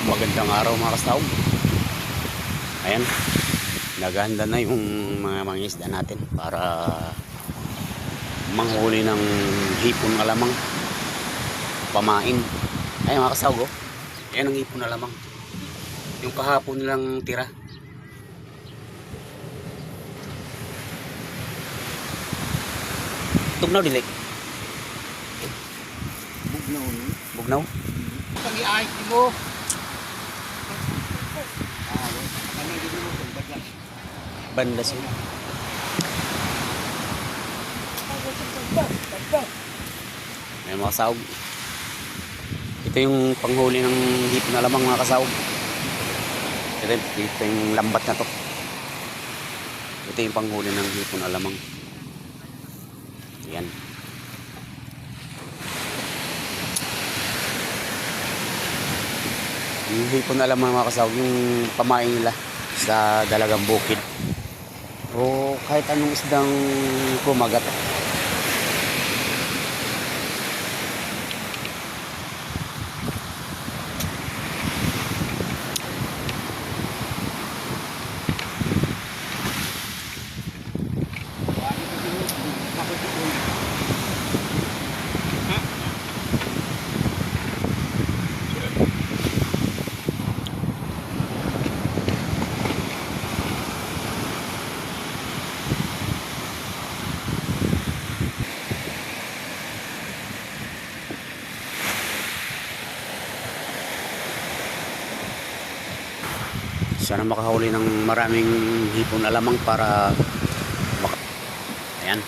Magandang araw mga kastaog. Ayan, naghahanda na yung mga isda natin para manghuli ng hipon alamang pamain. Ayan mga kastaog, oh. Ayan ang hipon alamang, yung kahapon nilang tira. Tugnaw dili. Bugnaw ni. Bugnaw. Pagi ay mo. Kami dito mo baglas. Banda siya. Ayan mga kasaog. Ito yung panghuli ng hipon alamang mga kasaog. Ito yung lambat na to. Ito yung panghuli ng hipon alamang. Ayan. Yung hipon alamang mga kasaog, yung pamain nila sa dalagang bukid. O kahit anong isdang kumagat. Sana makahuli ng maraming hipon alamang para ayan.